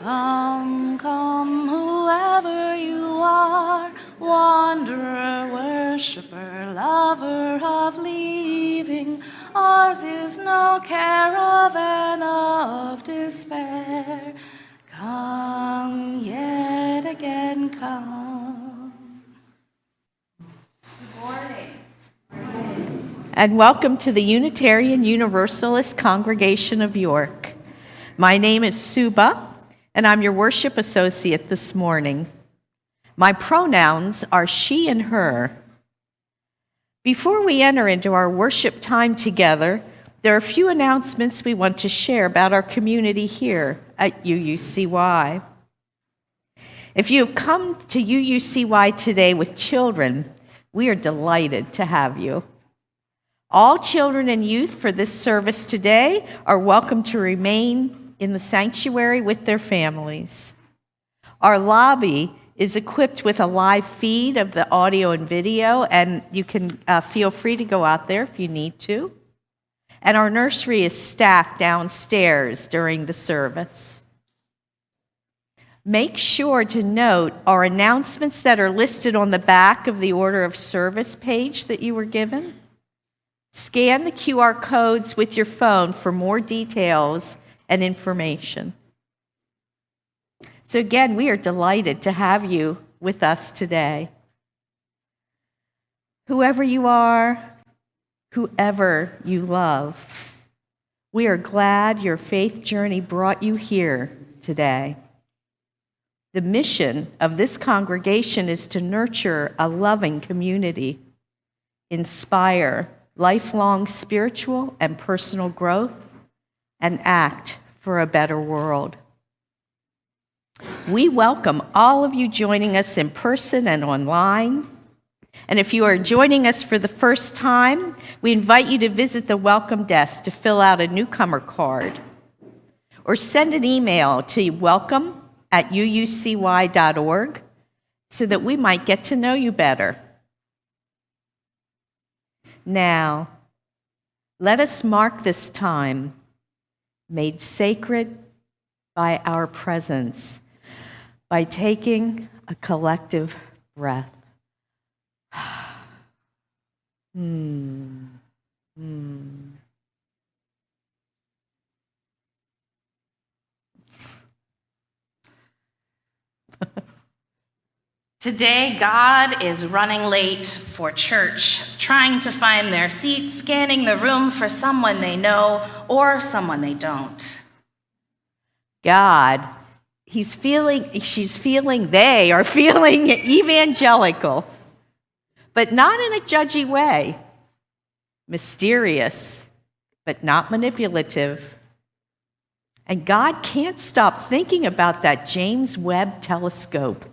Come, come, whoever you are, wanderer, worshiper, lover of leaving, ours is no caravan of despair. Come, yet again come. Good morning. And welcome to the Unitarian Universalist Congregation of York. My name is Suba, and I'm your worship associate this morning. My pronouns are she and her. Before we enter into our worship time together, there are a few announcements we want to share about our community here at UUCY. If you have come to UUCY today with children, we are delighted to have you. All children and youth for this service today are welcome to remain in the sanctuary with their families. Our lobby is equipped with a live feed of the audio and video, and you can feel free to go out there if you need to. And our nursery is staffed downstairs during the service. Make sure to note our announcements that are listed on the back of the order of service page that you were given. Scan the QR codes with your phone for more details and information. So again, we are delighted to have you with us today. Whoever you are, whoever you love, we are glad your faith journey brought you here today. The mission of this congregation is to nurture a loving community, inspire lifelong spiritual and personal growth, and act for a better world. We welcome all of you joining us in person and online. And if you are joining us for the first time, we invite you to visit the welcome desk to fill out a newcomer card or send an email to welcome@uucy.org so that we might get to know you better. Now, let us mark this time made sacred by our presence by taking a collective breath. Today, God is running late for church, trying to find their seat, scanning the room for someone they know or someone they don't. God, they are feeling evangelical, but not in a judgy way. Mysterious, but not manipulative. And God can't stop thinking about that James Webb telescope.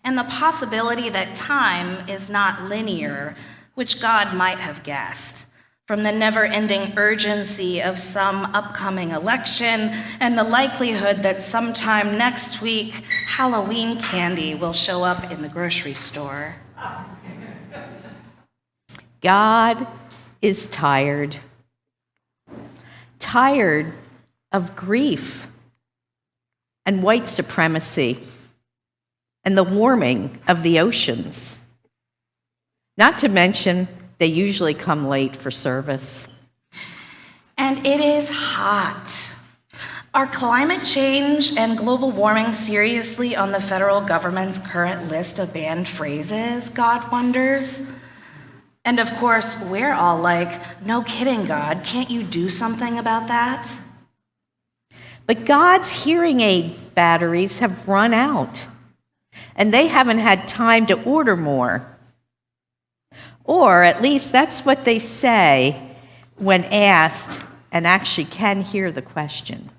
And the possibility that time is not linear, which God might have guessed, from the never-ending urgency of some upcoming election and the likelihood that sometime next week, Halloween candy will show up in the grocery store. God is tired of grief and white supremacy and the warming of the oceans. Not to mention, they usually come late for service. And it is hot. Are climate change and global warming seriously on the federal government's current list of banned phrases, God wonders? And of course, we're all like, no kidding, God, can't you do something about that? But God's hearing aid batteries have run out, and they haven't had time to order more. Or at least that's what they say when asked and actually can hear the question.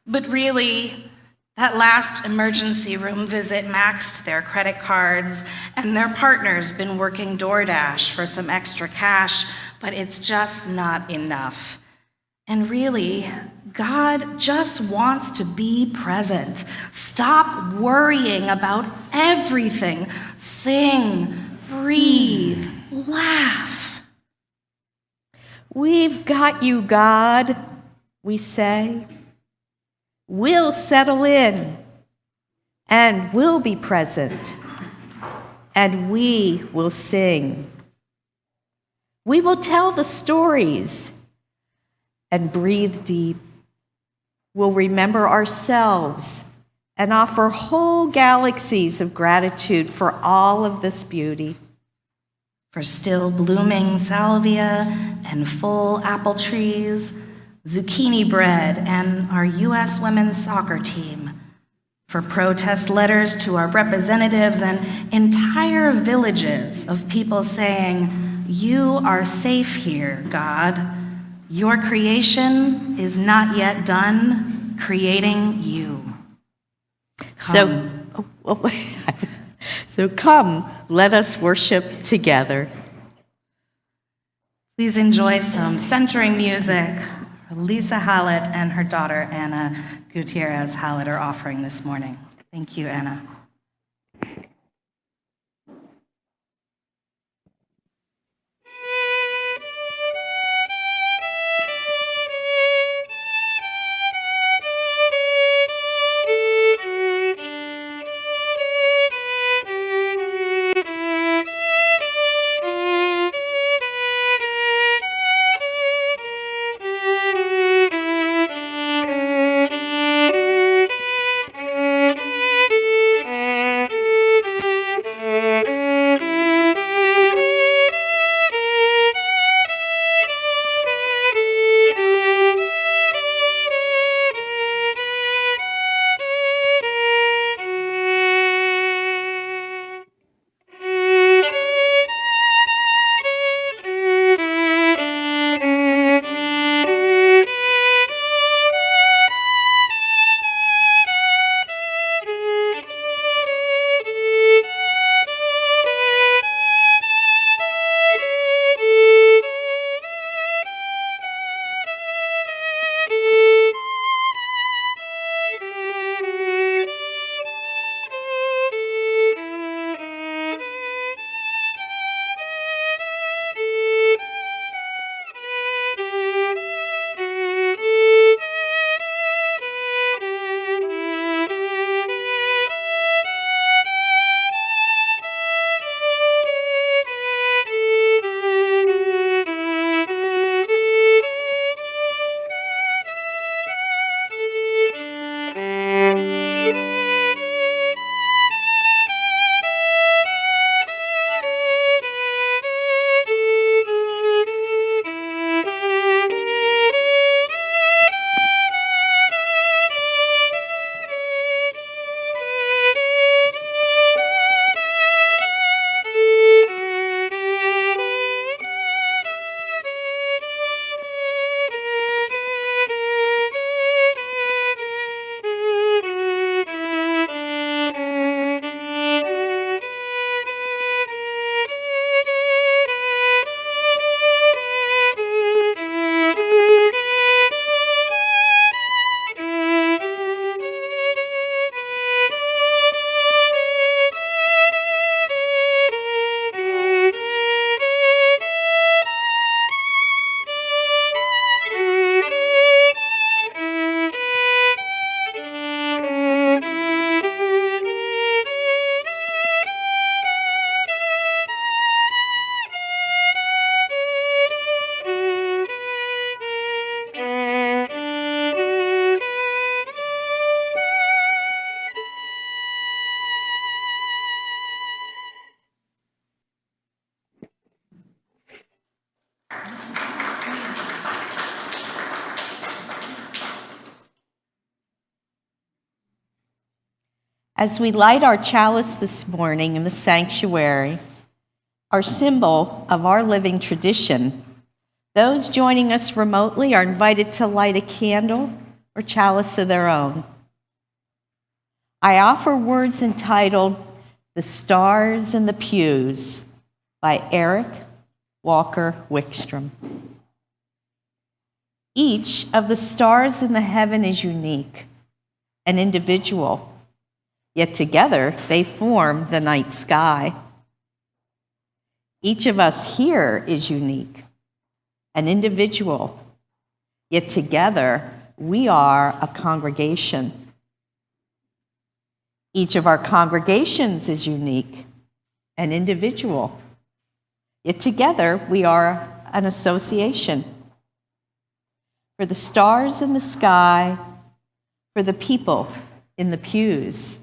But really, that last emergency room visit maxed their credit cards, and their partner's been working DoorDash for some extra cash, but it's just not enough. And really, God just wants to be present. Stop worrying about everything. Sing, breathe, laugh. We've got you, God, we say. will settle in and will be present, and we will sing. We will tell the stories and breathe deep. We'll remember ourselves and offer whole galaxies of gratitude for all of this beauty. For still blooming salvia and full apple trees, zucchini bread and our U.S. women's soccer team. For protest letters to our representatives and entire villages of people saying, "You are safe here, God. Your creation is not yet done creating you." So come, let us worship together. Please enjoy some centering music. Lisa Hallett and her daughter Anna Gutierrez Hallett are offering this morning. Thank you, Anna. As we light our chalice this morning in the sanctuary, our symbol of our living tradition, those joining us remotely are invited to light a candle or chalice of their own. I offer words entitled "The Stars in the Pews" by Eric Walker Wickstrom. Each of the stars in the heaven is unique and individual, yet together they form the night sky. Each of us here is unique and individual, yet together we are a congregation. Each of our congregations is unique and individual. Yet together we are an association. For the stars in the sky, for the people in the pews,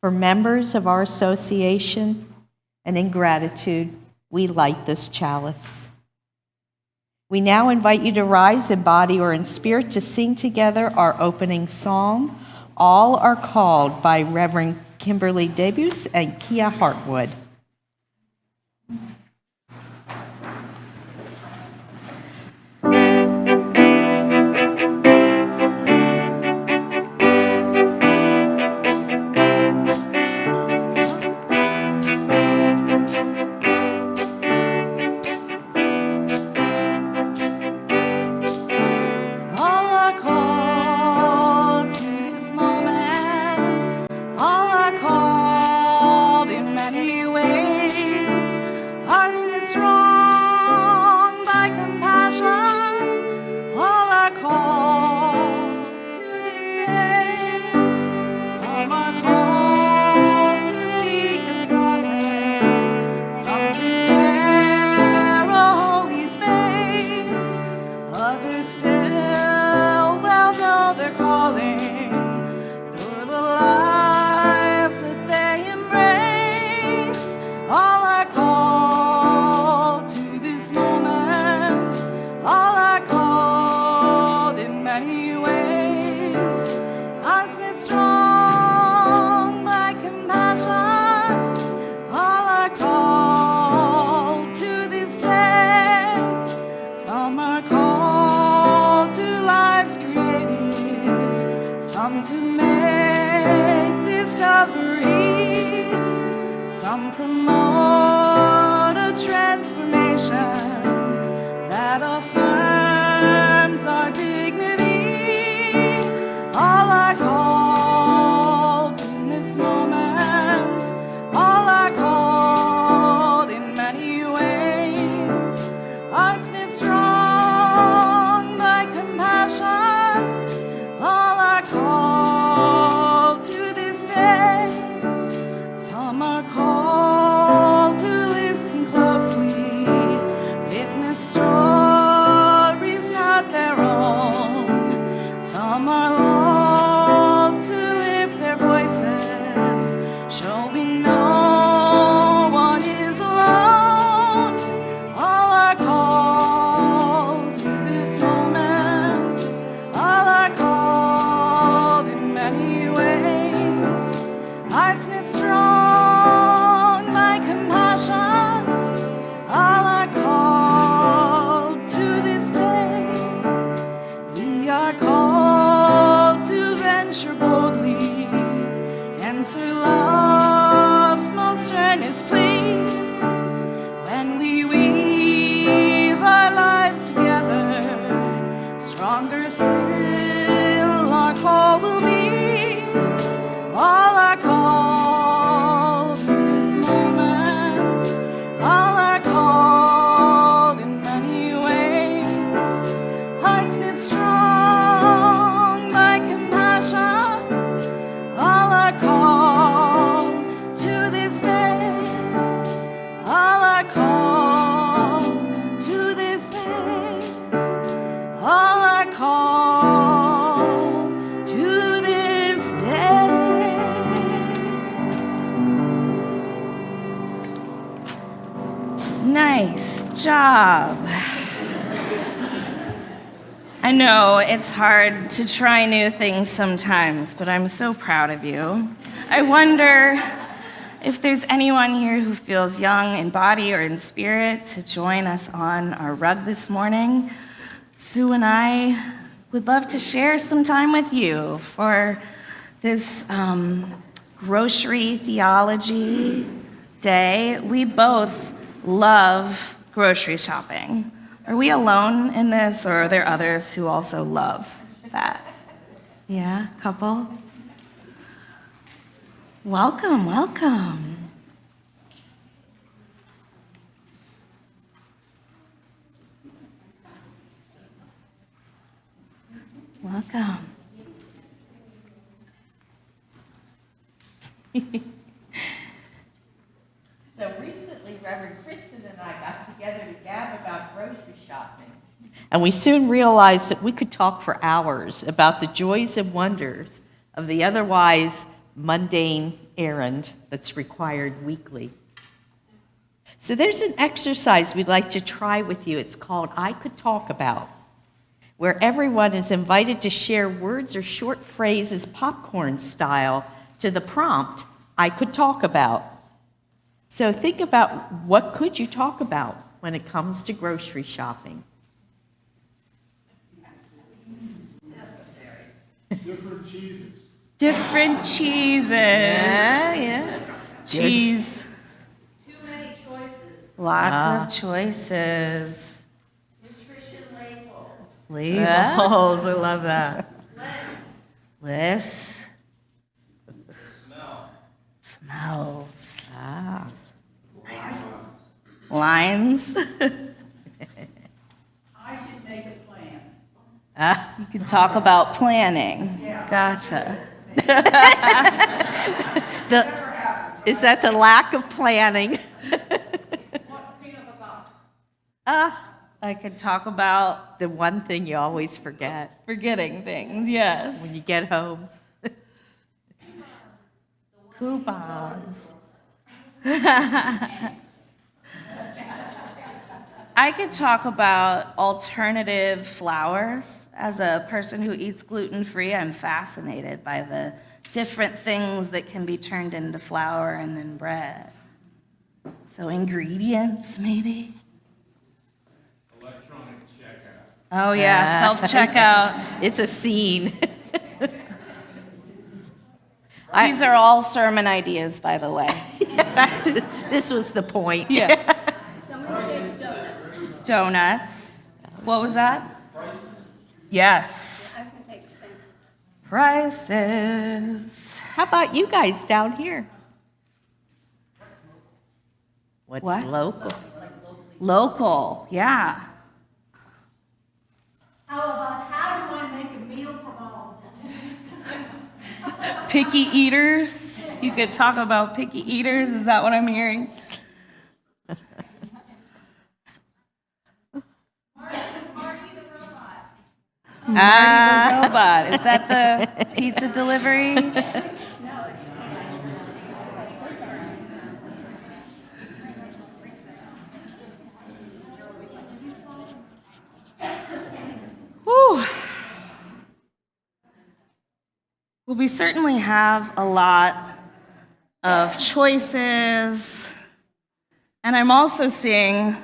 for members of our association, and in gratitude, we light this chalice. We now invite you to rise in body or in spirit to sing together our opening song, All Are Called, by Reverend Kimberly Debus and Kia Hartwood. Nice job. I know it's hard to try new things sometimes, but I'm so proud of you. I wonder if there's anyone here who feels young in body or in spirit to join us on our rug this morning. Sue and I would love to share some time with you for this grocery theology day. We both love grocery shopping. Are we alone in this, or are there others who also love that? Yeah, couple? Welcome, welcome. Welcome. So recently, Reverend Christin and I got together to gab about grocery shopping. And we soon realized that we could talk for hours about the joys and wonders of the otherwise mundane errand that's required weekly. So there's an exercise we'd like to try with you. It's called I Could Talk About, where everyone is invited to share words or short phrases popcorn style to the prompt, I could talk about. So think about what could you talk about when it comes to grocery shopping? Different cheeses. Different cheeses. Yeah. Cheese. Too many choices. Lots of choices. Nutrition labels. Labels. I love that. Lists. Smells. Ah. Lines. I should make a plan. You can talk about planning. Gotcha. Is that the lack of planning? I could talk about The one thing you always forget forgetting things, yes. when you get home. Coupons. I could talk about alternative flours. As a person who eats gluten-free, I'm fascinated by the different things that can be turned into flour and then bread. So ingredients, maybe? Electronic checkout. Oh yeah, self-checkout. It's a scene. These are all sermon ideas, by the way. This was the point. Yeah. Donuts. What was that? Yes. Prices. How about you guys down here? What's What? local? Local, yeah. How about how do I make a meal from all of this? Picky eaters. You could talk about picky eaters. Is that what I'm hearing? Marty the robot. Marty the robot. Is that the pizza delivery? Whew. Well, we certainly have a lot of choices, and I'm also seeing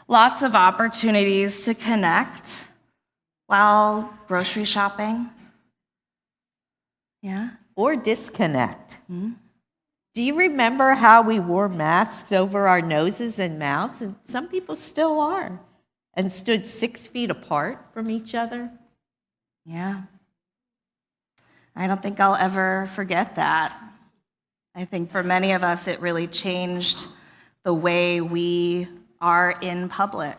lots of opportunities to connect while grocery shopping. Yeah? Or disconnect. Do you remember how we wore masks over our noses and mouths? And some people still are. And stood 6 feet apart from each other. Yeah. I don't think I'll ever forget that. I think for many of us, it really changed the way we are in public.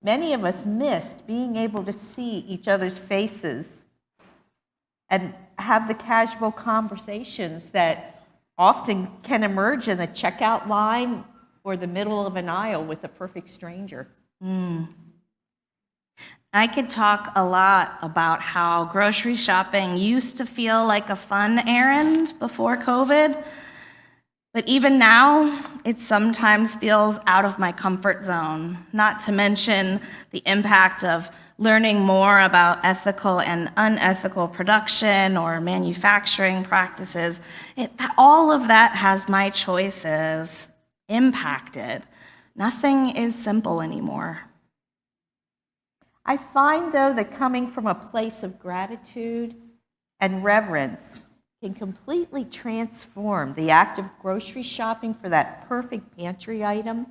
Many of us missed being able to see each other's faces and have the casual conversations that often can emerge in the checkout line or the middle of an aisle with a perfect stranger. I could talk a lot about how grocery shopping used to feel like a fun errand before COVID, but even now, it sometimes feels out of my comfort zone, not to mention the impact of learning more about ethical and unethical production or manufacturing practices. All of that has my choices impacted. Nothing is simple anymore. I find, though, that coming from a place of gratitude and reverence can completely transform the act of grocery shopping for that perfect pantry item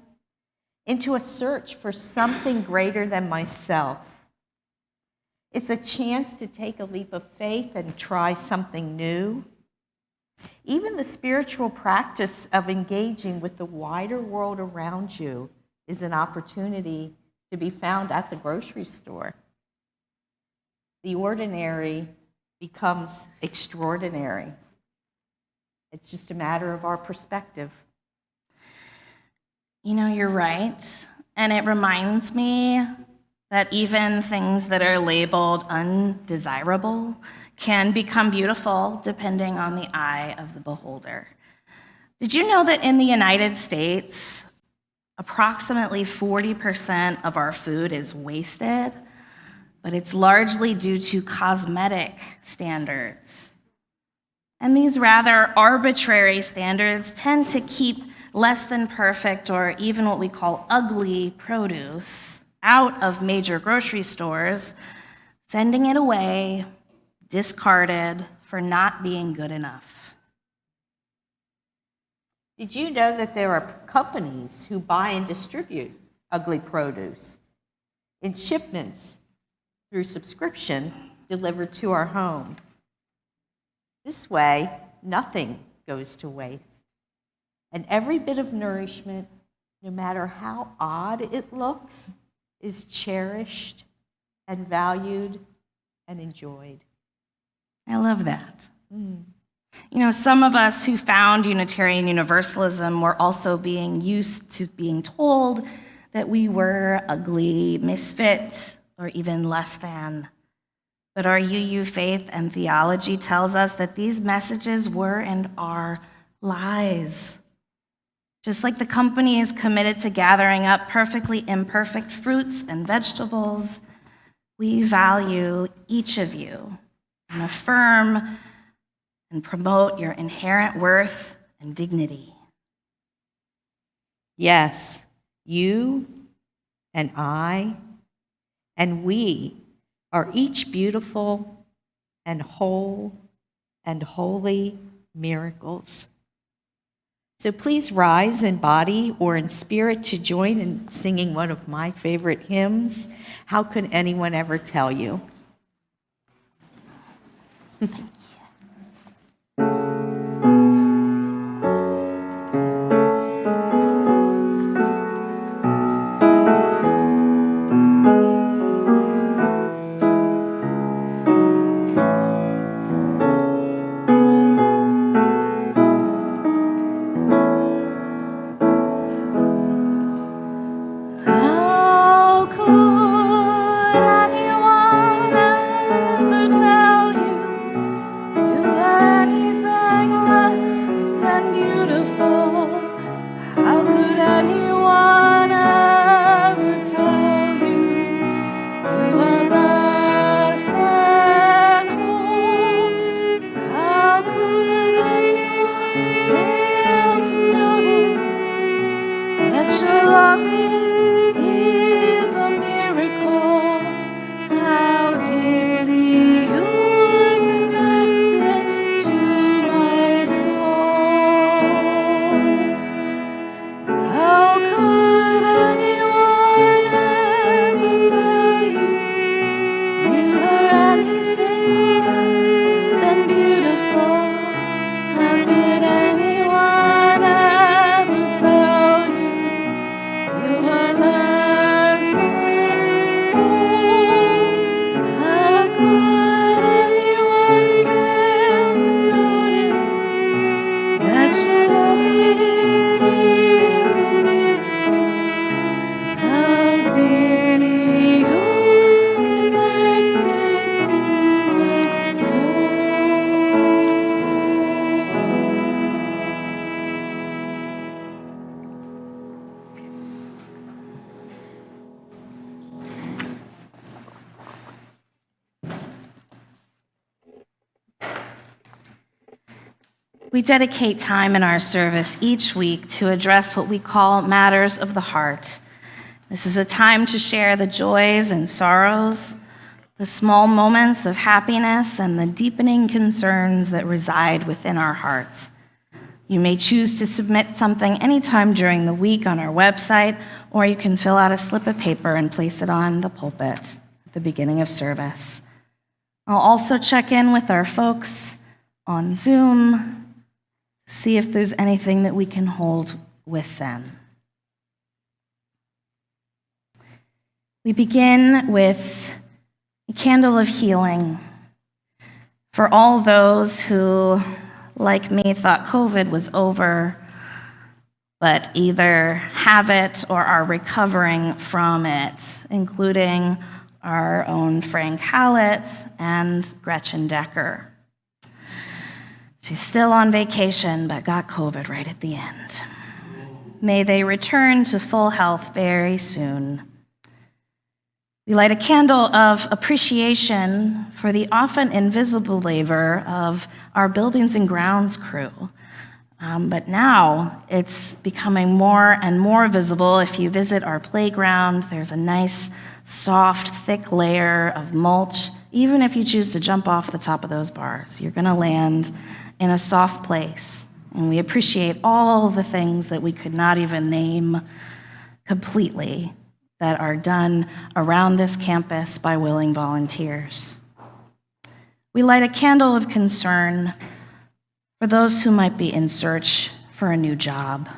into a search for something greater than myself. It's a chance to take a leap of faith and try something new. Even the spiritual practice of engaging with the wider world around you is an opportunity to be found at the grocery store. The ordinary becomes extraordinary. It's just a matter of our perspective. You know, you're right. And it reminds me that even things that are labeled undesirable can become beautiful depending on the eye of the beholder. Did you know that in the United States, approximately 40% of our food is wasted, but it's largely due to cosmetic standards? And these rather arbitrary standards tend to keep less than perfect or even what we call ugly produce out of major grocery stores, sending it away, discarded for not being good enough. Did you know that there are companies who buy and distribute ugly produce in shipments through subscription delivered to our home? This way, nothing goes to waste. And every bit of nourishment, no matter how odd it looks, is cherished and valued and enjoyed. I love that. You know, some of us who found Unitarian Universalism were also being used to being told that we were ugly, misfit, or even less than. But our UU faith and theology tells us that these messages were and are lies. Just like the company is committed to gathering up perfectly imperfect fruits and vegetables, we value each of you and affirm and promote your inherent worth and dignity. Yes, you and I and we are each beautiful and whole and holy miracles. So please rise in body or in spirit to join in singing one of my favorite hymns, How Could Anyone Ever Tell You? How could anyone ever tell you you are anything less than beautiful? How could anyone ever tell you you are less than whole? How could anyone fail to notice that your loving is a miracle? How deeply you're connected to my soul. How could anyone ever tell you you are anything less than beautiful? How could anyone ever tell you you are less than whole? How could anyone fail to notice that your loving is a miracle? How deeply you're connected to my soul. We dedicate time in our service each week to address what we call matters of the heart. This is a time to share the joys and sorrows, the small moments of happiness, and the deepening concerns that reside within our hearts. You may choose to submit something anytime during the week on our website, or you can fill out a slip of paper and place it on the pulpit at the beginning of service. I'll also check in with our folks on Zoom, see if there's anything that we can hold with them. We begin with a candle of healing For all those who, like me, thought COVID was over, but either have it or are recovering from it, including our own Frank Hallett and Gretchen Decker. She's still on vacation, but got COVID right at the end. May they return to full health very soon. We light a candle of appreciation for the often invisible labor of our buildings and grounds crew. But now it's becoming more and more visible. If you visit our playground, there's a nice, soft, thick layer of mulch. Even if you choose to jump off the top of those bars, you're going to land in a soft place. And we appreciate all the things that we could not even name completely that are done around this campus by willing volunteers. We light a candle of concern for those who might be in search for a new job.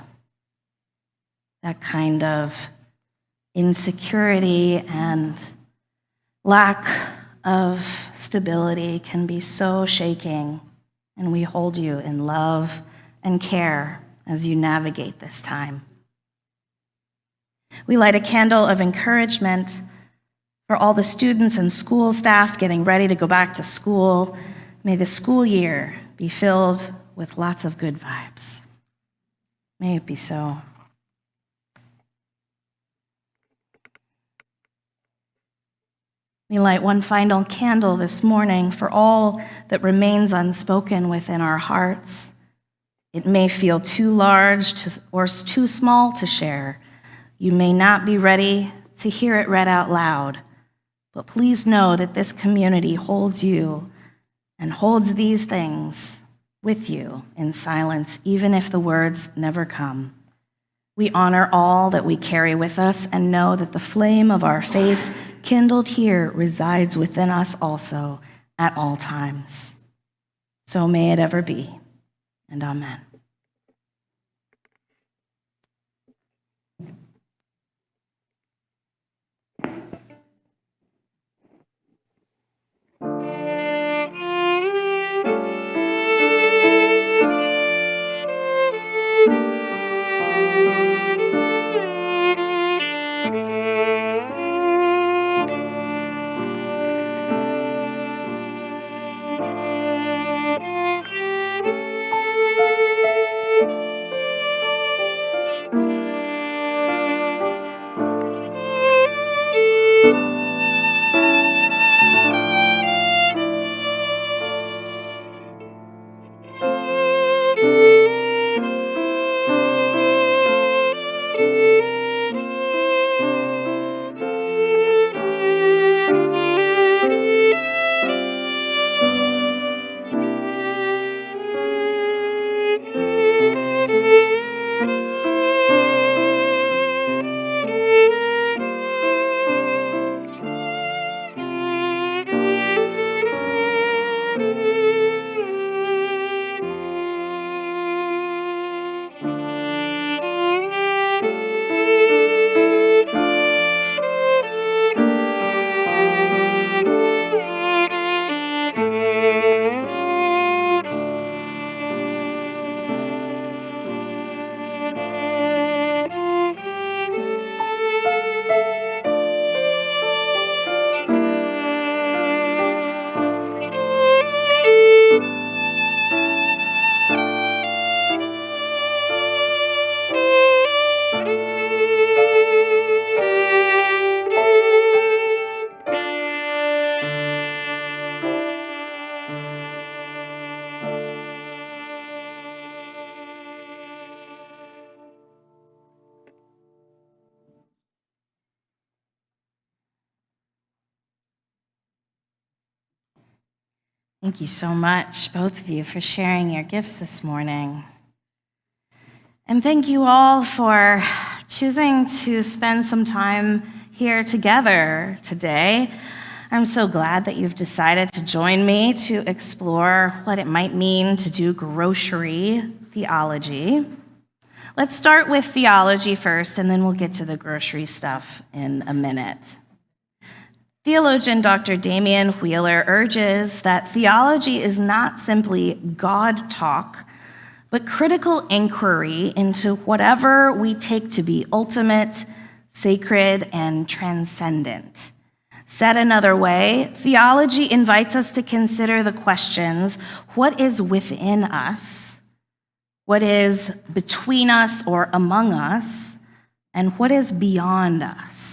That kind of insecurity and lack of stability can be so shaking, and we hold you in love and care as you navigate this time. We light a candle of encouragement for all the students and school staff getting ready to go back to school. May the school year be filled with lots of good vibes. May it be so. We light one final candle this morning for all that remains unspoken within our hearts. It may feel too large or too small to share. You may not be ready to hear it read out loud, but please know that this community holds you and holds these things with you in silence, even if the words never come. We honor all that we carry with us and know that the flame of our faith kindled here resides within us also at all times. So may it ever be, and amen. Thank you so much, both of you, for sharing your gifts this morning. And thank you all for choosing to spend some time here together today. I'm so glad that you've decided to join me to explore what it might mean to do grocery theology. Let's start with theology first, and then we'll get to the grocery stuff in a minute. Theologian Dr. Damian Wheeler urges that theology is not simply God talk, but critical inquiry into whatever we take to be ultimate, sacred, and transcendent. Said another way, theology invites us to consider the questions: what is within us? What is between us or among us? And what is beyond us?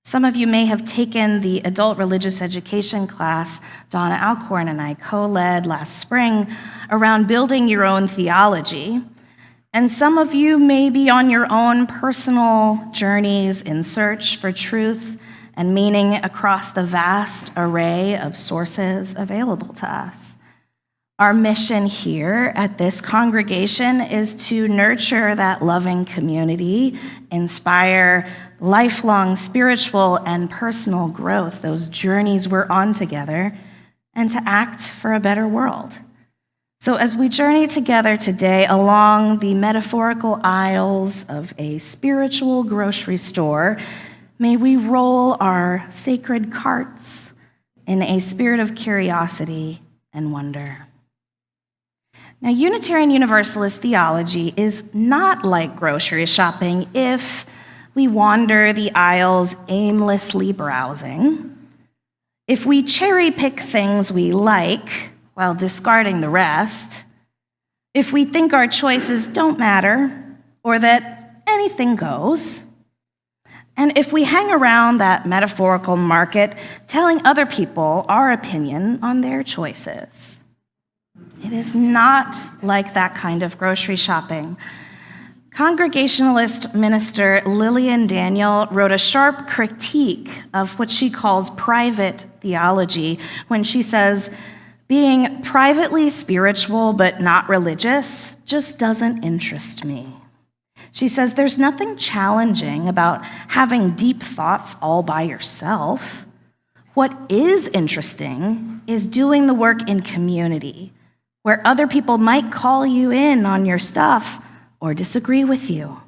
Some of you may have taken the adult religious education class Donna Alcorn and I co-led last spring around building your own theology. And some of you may be on your own personal journeys in search for truth and meaning across the vast array of sources available to us. Our mission here at this congregation is to nurture that loving community, inspire lifelong spiritual and personal growth, those journeys we're on together, and to act for a better world. So as we journey together today along the metaphorical aisles of a spiritual grocery store, may we roll our sacred carts in a spirit of curiosity and wonder. Now, Unitarian Universalist theology is not like grocery shopping if we wander the aisles aimlessly browsing, if we cherry pick things we like while discarding the rest, if we think our choices don't matter or that anything goes, and if we hang around that metaphorical market telling other people our opinion on their choices. It is not like that kind of grocery shopping. Congregationalist minister Lillian Daniel wrote a sharp critique of what she calls private theology when she says, being privately spiritual but not religious just doesn't interest me. She says there's nothing challenging about having deep thoughts all by yourself. What is interesting is doing the work in community, where other people might call you in on your stuff or disagree with you.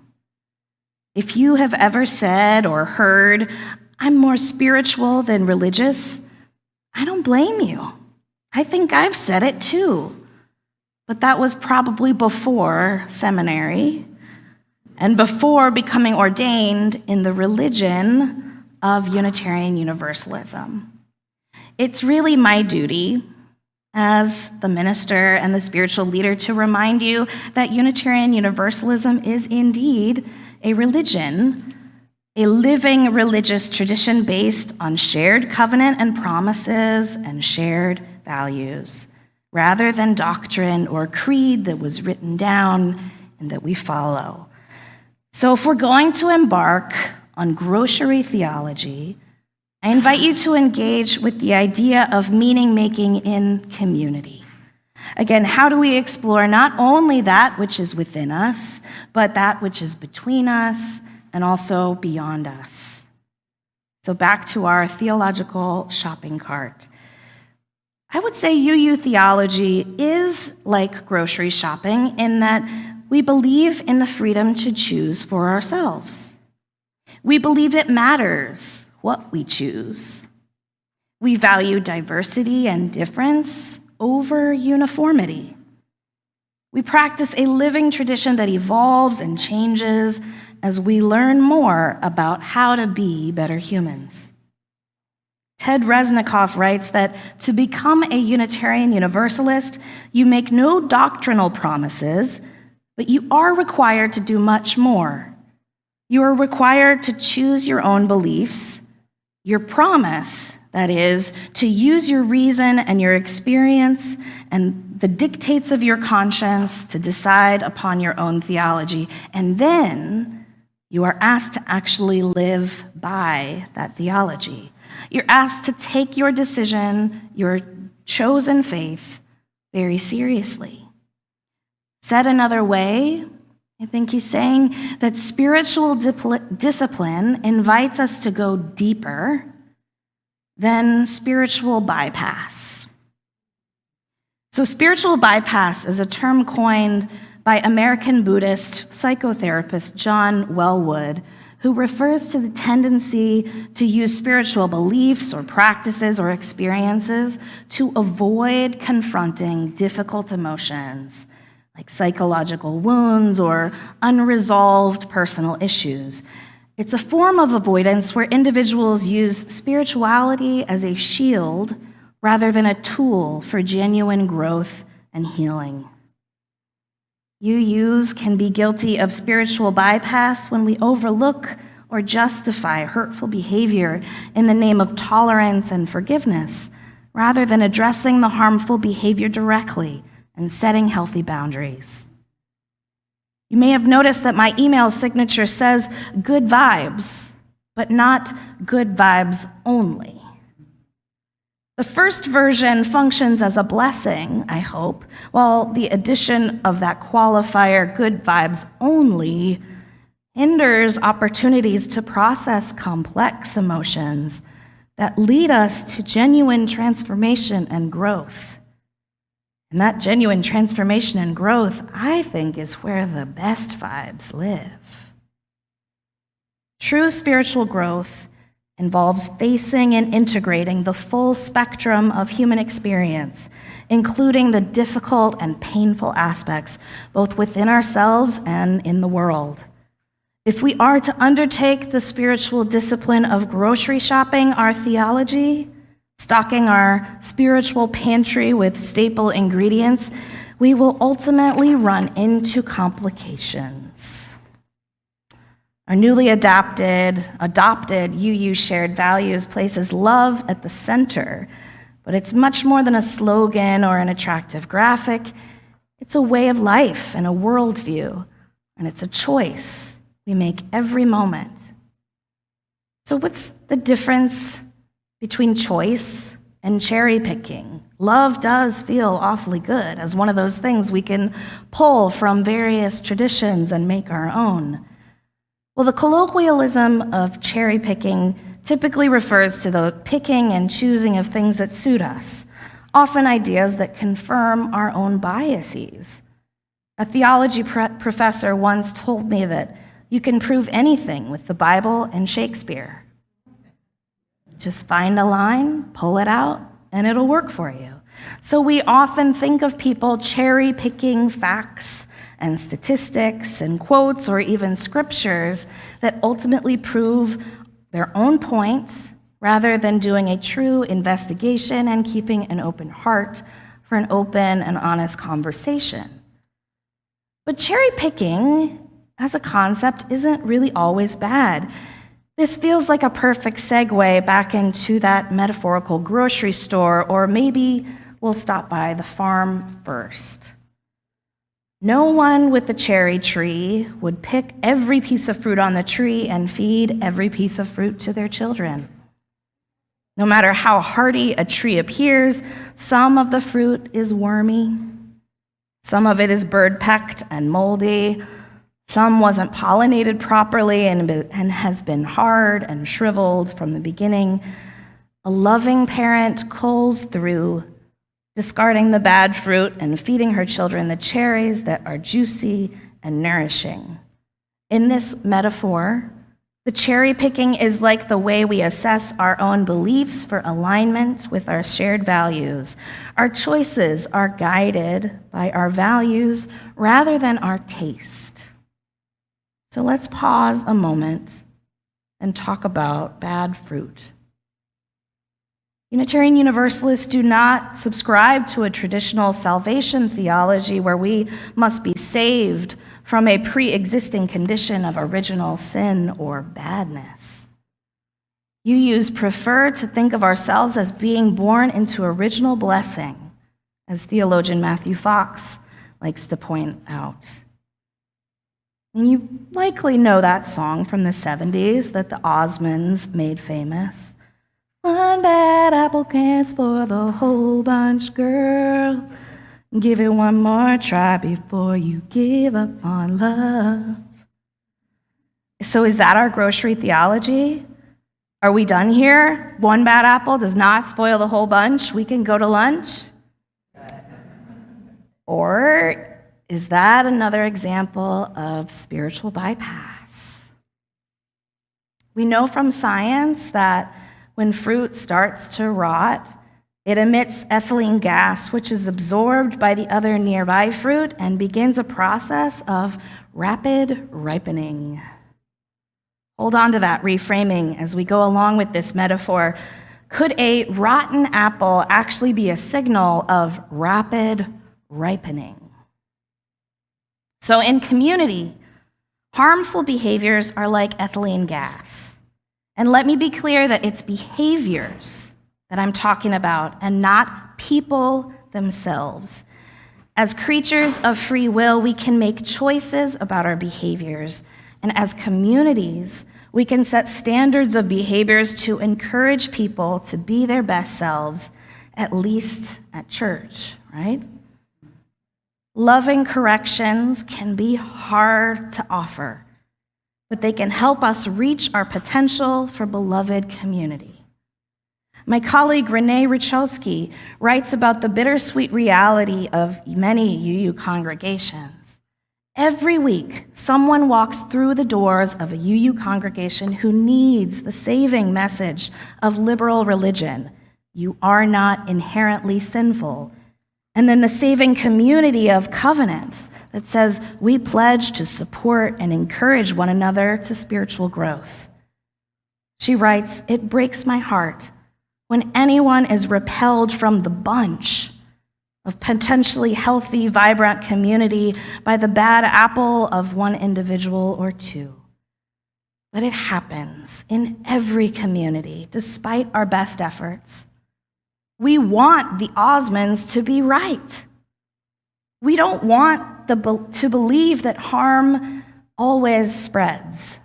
If you have ever said or heard, I'm more spiritual than religious, I don't blame you. I think I've said it too. But that was probably before seminary and before becoming ordained in the religion of Unitarian Universalism. It's really my duty as the minister and the spiritual leader to remind you that Unitarian Universalism is indeed a religion, a living religious tradition based on shared covenant and promises and shared values, rather than doctrine or creed that was written down and that we follow. So if we're going to embark on grocery theology, I invite you to engage with the idea of meaning-making in community. Again, how do we explore not only that which is within us, but that which is between us and also beyond us? So back to our theological shopping cart. I would say UU theology is like grocery shopping in that we believe in the freedom to choose for ourselves. We believe it matters what we choose. We value diversity and difference over uniformity. We practice a living tradition that evolves and changes as we learn more about how to be better humans. Ted Resnikoff writes that to become a Unitarian Universalist, you make no doctrinal promises, but you are required to do much more. You are required to choose your own beliefs, your promise, that is, to use your reason and your experience and the dictates of your conscience to decide upon your own theology. And then you are asked to actually live by that theology. You're asked to take your decision, your chosen faith, very seriously. Said another way, I think he's saying that spiritual discipline invites us to go deeper than spiritual bypass. So spiritual bypass is a term coined by American Buddhist psychotherapist John Welwood, who refers to the tendency to use spiritual beliefs or practices or experiences to avoid confronting difficult emotions like psychological wounds or unresolved personal issues. It's a form of avoidance where individuals use spirituality as a shield rather than a tool for genuine growth and healing. UUs can be guilty of spiritual bypass when we overlook or justify hurtful behavior in the name of tolerance and forgiveness, rather than addressing the harmful behavior directly and setting healthy boundaries. You may have noticed that my email signature says good vibes, but not good vibes only. The first version functions as a blessing, I hope, while the addition of that qualifier, good vibes only, hinders opportunities to process complex emotions that lead us to genuine transformation and growth. And that genuine transformation and growth, I think, is where the best vibes live. True spiritual growth involves facing and integrating the full spectrum of human experience, including the difficult and painful aspects, both within ourselves and in the world. If we are to undertake the spiritual discipline of grocery shopping our theology, stocking our spiritual pantry with staple ingredients, we will ultimately run into complications. Our newly adopted UU shared values places love at the center, but it's much more than a slogan or an attractive graphic. It's a way of life and a worldview, and it's a choice we make every moment. So what's the difference between choice and cherry picking? Love does feel awfully good as one of those things we can pull from various traditions and make our own. Well, the colloquialism of cherry picking typically refers to the picking and choosing of things that suit us, often ideas that confirm our own biases. A theology professor once told me that you can prove anything with the Bible and Shakespeare. Just find a line, pull it out, and it'll work for you. So we often think of people cherry picking facts and statistics and quotes or even scriptures that ultimately prove their own point rather than doing a true investigation and keeping an open heart for an open and honest conversation. But cherry picking as a concept isn't really always bad. This feels like a perfect segue back into that metaphorical grocery store, or maybe we'll stop by the farm first. No one with a cherry tree would pick every piece of fruit on the tree and feed every piece of fruit to their children. No matter how hardy a tree appears, some of the fruit is wormy, some of it is bird-pecked and moldy, some wasn't pollinated properly and has been hard and shriveled from the beginning. A loving parent culls through, discarding the bad fruit and feeding her children the cherries that are juicy and nourishing. In this metaphor, the cherry picking is like the way we assess our own beliefs for alignment with our shared values. Our choices are guided by our values rather than our taste. So let's pause a moment and talk about bad fruit. Unitarian Universalists do not subscribe to a traditional salvation theology where we must be saved from a pre-existing condition of original sin or badness. UUs prefer to think of ourselves as being born into original blessing, as theologian Matthew Fox likes to point out. And you likely know that song from the 70s that the Osmonds made famous. One bad apple can't spoil the whole bunch, girl. Give it one more try before you give up on love. So is that our grocery theology? Are we done here? One bad apple does not spoil the whole bunch. We can go to lunch? Or is that another example of spiritual bypass? We know from science that when fruit starts to rot, it emits ethylene gas, which is absorbed by the other nearby fruit and begins a process of rapid ripening. Hold on to that reframing as we go along with this metaphor. Could a rotten apple actually be a signal of rapid ripening? So in community, harmful behaviors are like ethylene gas. And let me be clear that it's behaviors that I'm talking about and not people themselves. As creatures of free will, we can make choices about our behaviors. And as communities, we can set standards of behaviors to encourage people to be their best selves, at least at church, right? Loving corrections can be hard to offer, but they can help us reach our potential for beloved community. My colleague Renee Richowski writes about the bittersweet reality of many UU congregations. Every week, someone walks through the doors of a UU congregation who needs the saving message of liberal religion. You are not inherently sinful. And then the saving community of covenant that says we pledge to support and encourage one another to spiritual growth. She writes, "It breaks my heart when anyone is repelled from the bunch of potentially healthy, vibrant community by the bad apple of one individual or two. But it happens in every community, despite our best efforts. We want the Osmonds to be right. We don't want to believe that harm always spreads.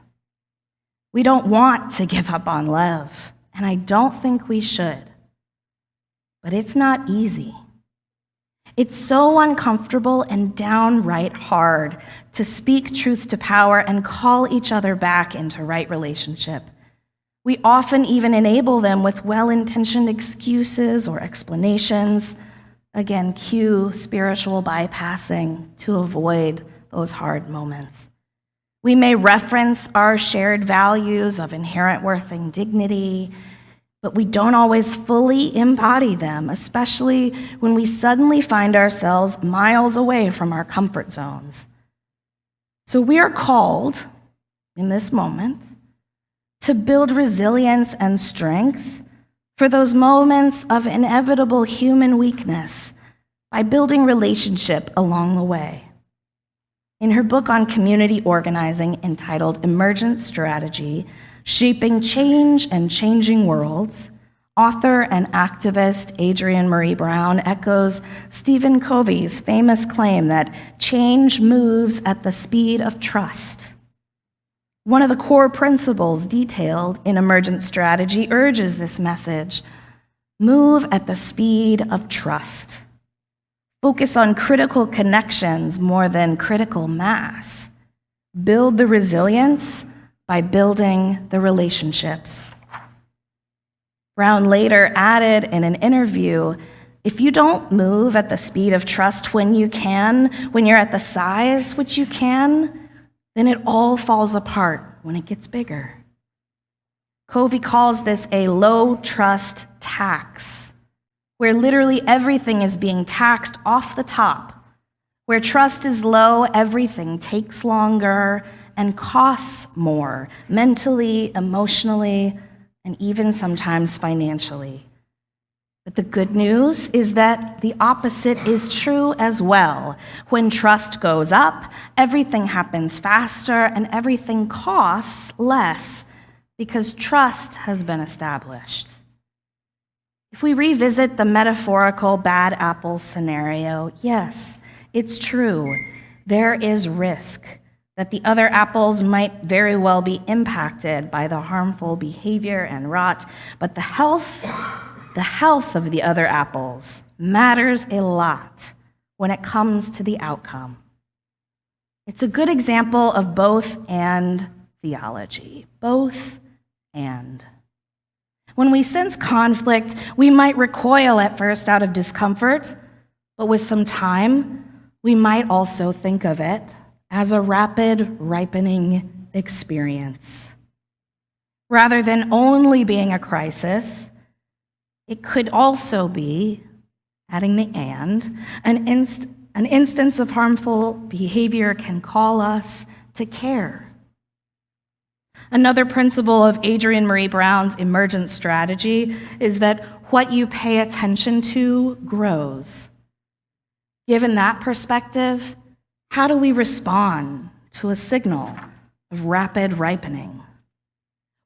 We don't want to give up on love, and I don't think we should. But it's not easy. It's so uncomfortable and downright hard to speak truth to power and call each other back into right relationship. We often even enable them with well-intentioned excuses or explanations. Again, cue spiritual bypassing to avoid those hard moments. We may reference our shared values of inherent worth and dignity, but we don't always fully embody them, especially when we suddenly find ourselves miles away from our comfort zones. So we are called, in this moment, to build resilience and strength for those moments of inevitable human weakness by building relationship along the way. In her book on community organizing entitled Emergent Strategy, Shaping Change and Changing Worlds, author and activist Adrienne Marie Brown echoes Stephen Covey's famous claim that change moves at the speed of trust. One of the core principles detailed in Emergent Strategy urges this message: move at the speed of trust. Focus on critical connections more than critical mass. Build the resilience by building the relationships. Brown later added in an interview, if you don't move at the speed of trust when you're at the size which you can, then it all falls apart when it gets bigger. Covey calls this a low trust tax, where literally everything is being taxed off the top. Where trust is low, everything takes longer and costs more, mentally, emotionally, and even sometimes financially. But the good news is that the opposite is true as well. When trust goes up, everything happens faster and everything costs less because trust has been established. If we revisit the metaphorical bad apple scenario, yes, it's true. There is risk that the other apples might very well be impacted by the harmful behavior and rot, but the health of the other apples matters a lot when it comes to the outcome. It's a good example of both and theology, both and. When we sense conflict, we might recoil at first out of discomfort, but with some time, we might also think of it as a rapid ripening experience. Rather than only being a crisis, it could also be, adding the and, an instance of harmful behavior can call us to care. Another principle of Adrienne Marie Brown's emergent strategy is that what you pay attention to grows. Given that perspective, how do we respond to a signal of rapid ripening?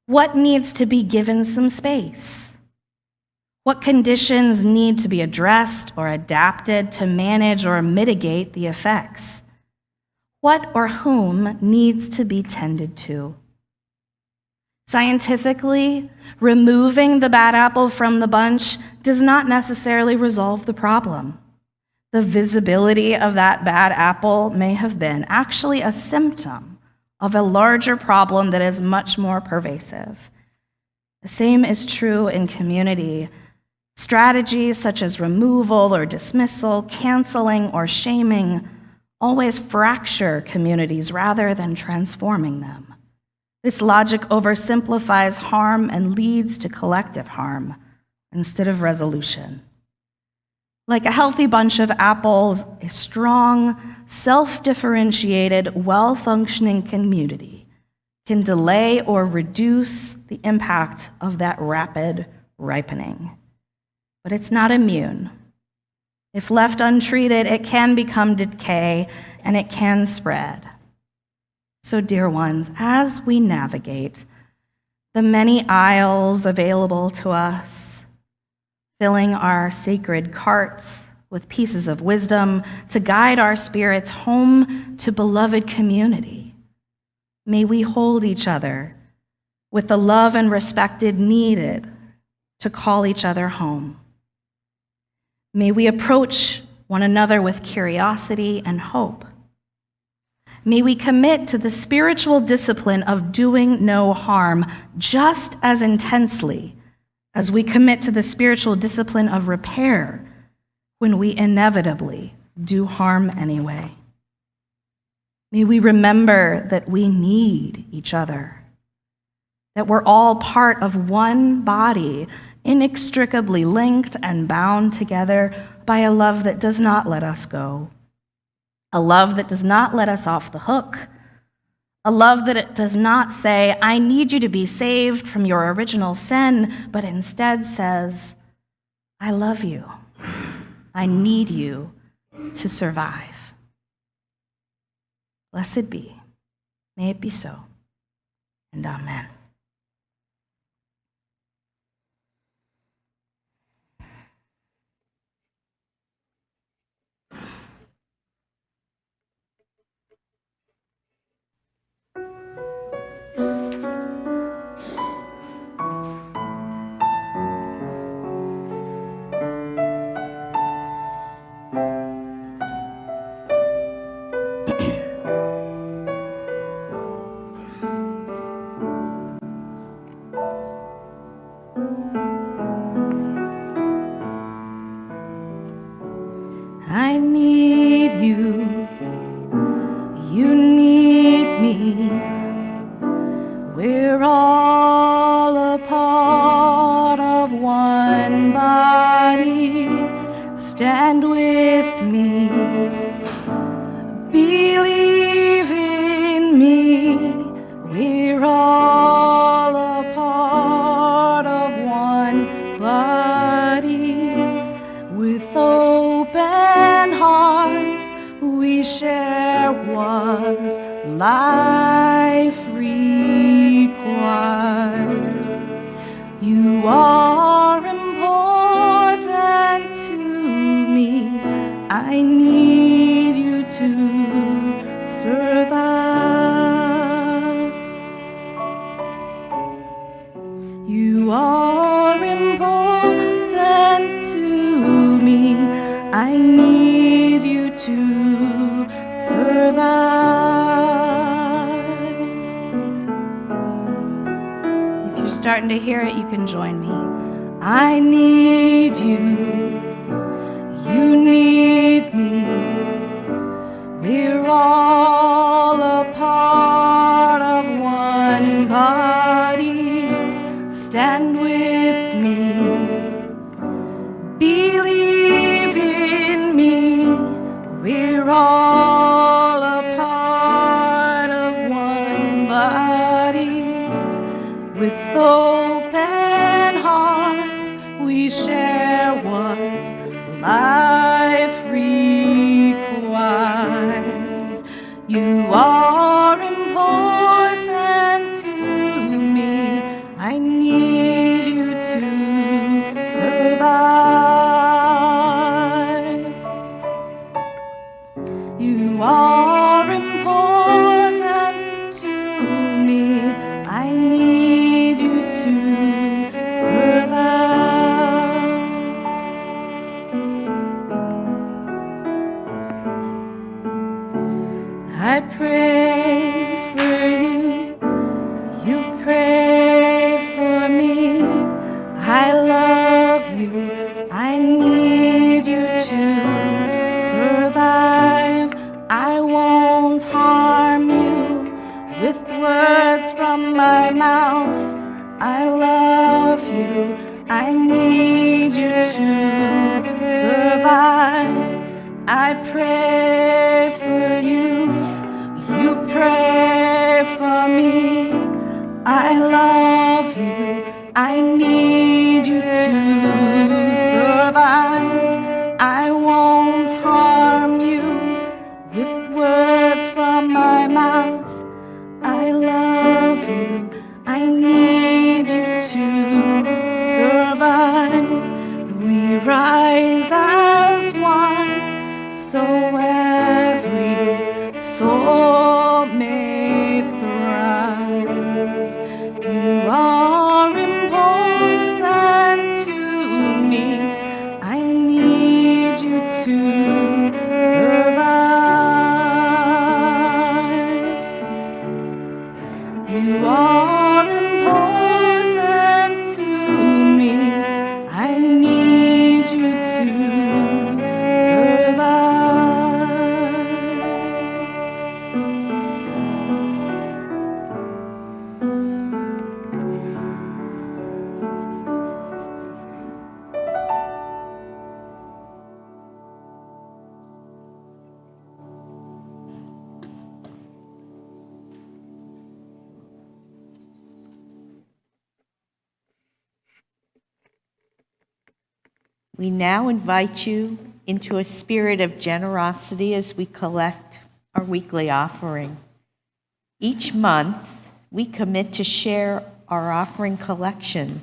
What needs to be given some space? What conditions need to be addressed or adapted to manage or mitigate the effects? What or whom needs to be tended to? Scientifically, removing the bad apple from the bunch does not necessarily resolve the problem. The visibility of that bad apple may have been actually a symptom of a larger problem that is much more pervasive. The same is true in community. Strategies such as removal or dismissal, canceling or shaming always fracture communities rather than transforming them. This logic oversimplifies harm and leads to collective harm instead of resolution. Like a healthy bunch of apples, a strong, self-differentiated, well-functioning community can delay or reduce the impact of that rapid ripening. But it's not immune. If left untreated, it can become decay and it can spread. So, dear ones, as we navigate the many aisles available to us, filling our sacred carts with pieces of wisdom to guide our spirits home to beloved community, may we hold each other with the love and respect needed to call each other home. May we approach one another with curiosity and hope. May we commit to the spiritual discipline of doing no harm just as intensely as we commit to the spiritual discipline of repair when we inevitably do harm anyway. May we remember that we need each other, that we're all part of one body, inextricably linked and bound together by a love that does not let us go. A love that does not let us off the hook. A love that it does not say, I need you to be saved from your original sin, but instead says, I love you. I need you to survive. Blessed be. May it be so. And amen. I need you, you need me. We're all a part of one body. Stand with me, believe in me. We're all a part of one body. With open hearts we share what life requires. You are important to me. I need you to survive. You are important to me. I need you to survive. If you're starting to hear it, you can join me. I need you. You need me. We're all a part of one body. We're all a part of one body. With open hearts, we share what life requires. You are important to me. I need you to survive. You are important to me. I need you to survive. I pray for you. You pray for me. I love you. I need you to survive. I won't harm you with words from my mouth. I love you. I need you to survive. I pray for you. You pray for me. I love you. I need you to survive. I won't harm you with words from my mouth. I love you. I need you to survive. We rise as one, so every soul may thrive. You are important to me. I need you to survive. You are important to me. I need you to survive. We now invite you into a spirit of generosity as we collect our weekly offering. Each month, we commit to share our offering collection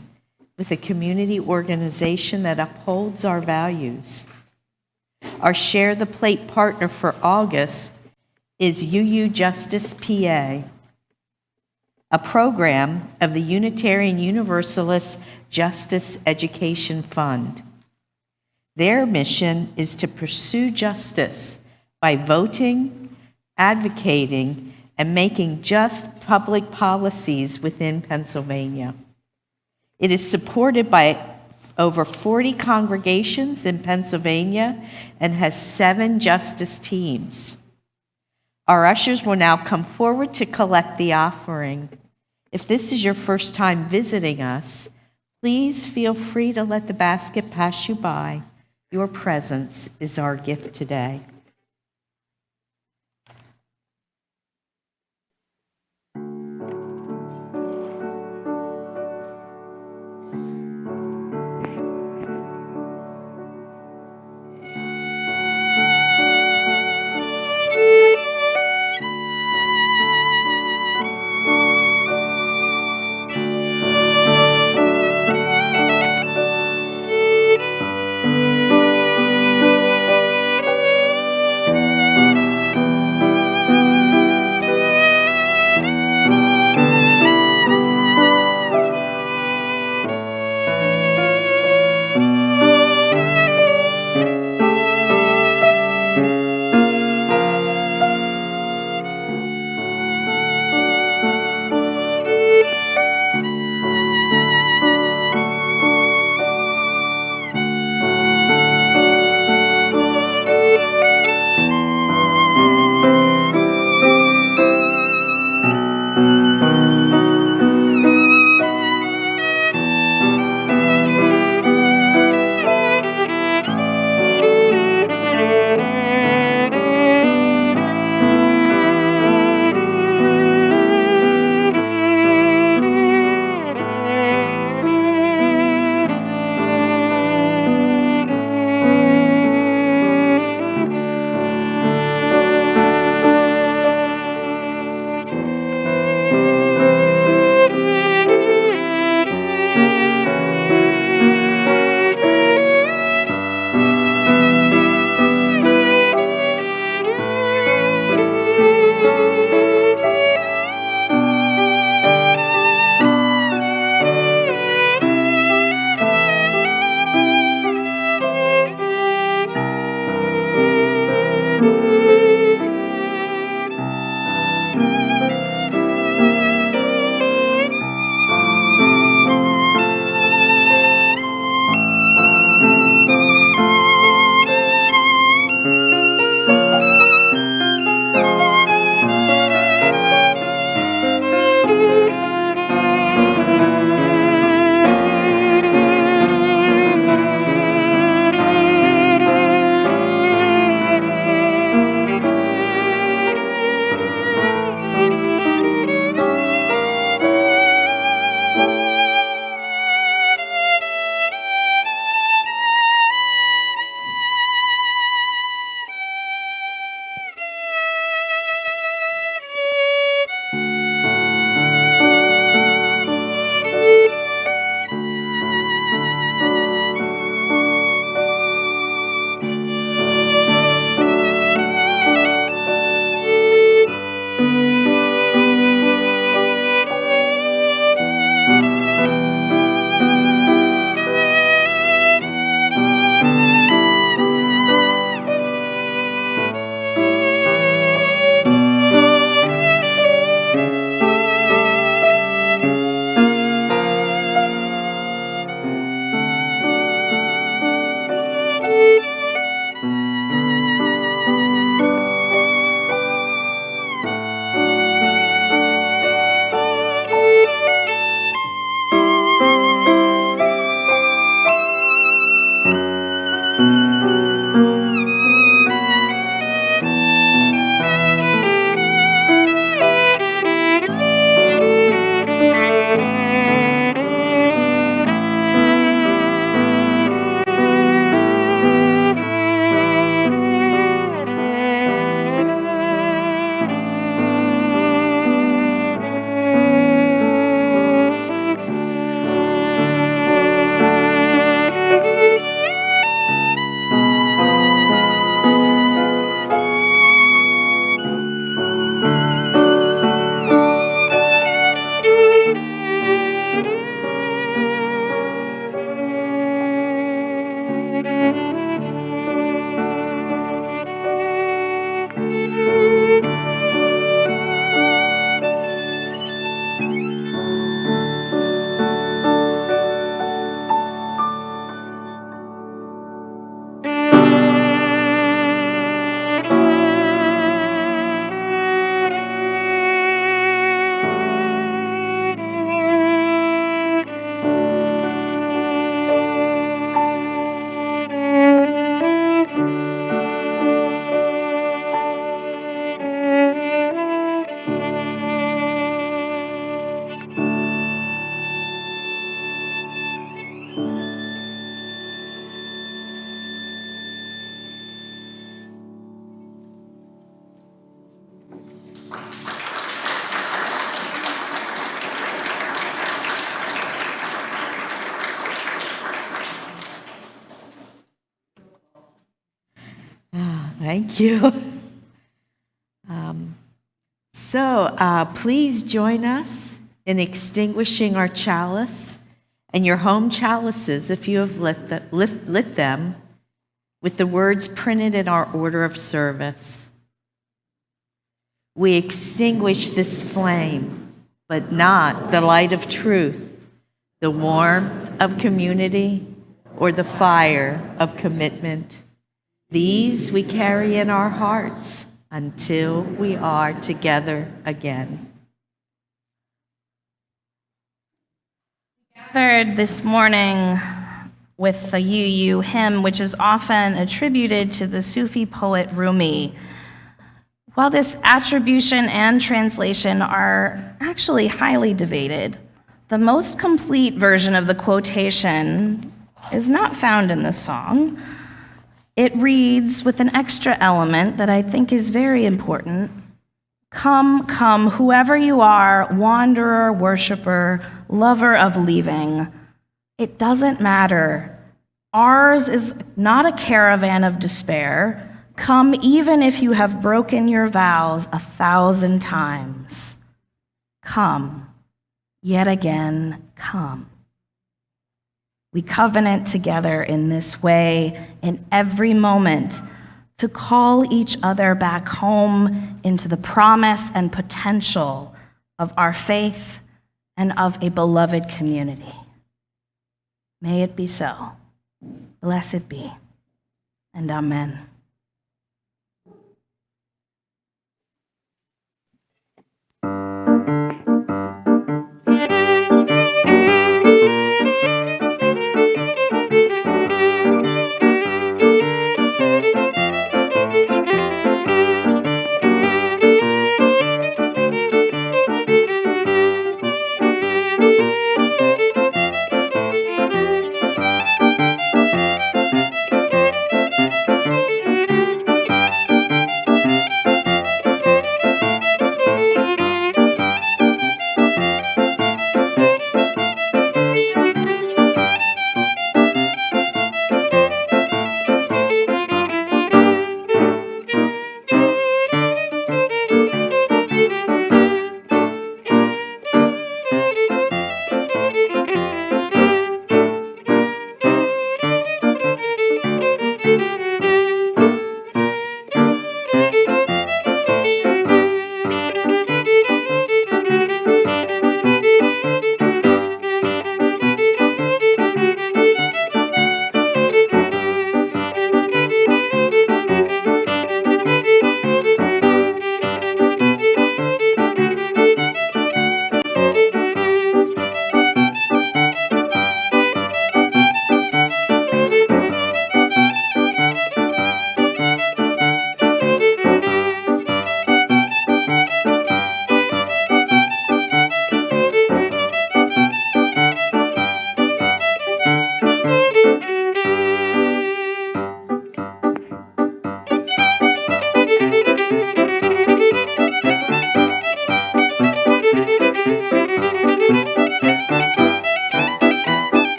with a community organization that upholds our values. Our Share the Plate partner for August is UU Justice PA, a program of the Unitarian Universalist Justice Education Fund. Their mission is to pursue justice by voting, advocating, and making just public policies within Pennsylvania. It is supported by over 40 congregations in Pennsylvania and has 7 justice teams. Our ushers will now come forward to collect the offering. If this is your first time visiting us, please feel free to let the basket pass you by. Your presence is our gift today. Thank you. Please join us in extinguishing our chalice and your home chalices if you have lit them with the words printed in our order of service. We extinguish this flame, but not the light of truth, the warmth of community, or the fire of commitment. These we carry in our hearts until we are together again. Gathered this morning with the UU hymn, which is often attributed to the Sufi poet Rumi. While this attribution and translation are actually highly debated, the most complete version of the quotation is not found in the song. It reads with an extra element that I think is very important. Come, come, whoever you are, wanderer, worshiper, lover of leaving. It doesn't matter. Ours is not a caravan of despair. Come even if you have broken your vows 1,000 times. Come, yet again, come. We covenant together in this way in every moment to call each other back home into the promise and potential of our faith and of a beloved community. May it be so. Blessed be, and amen.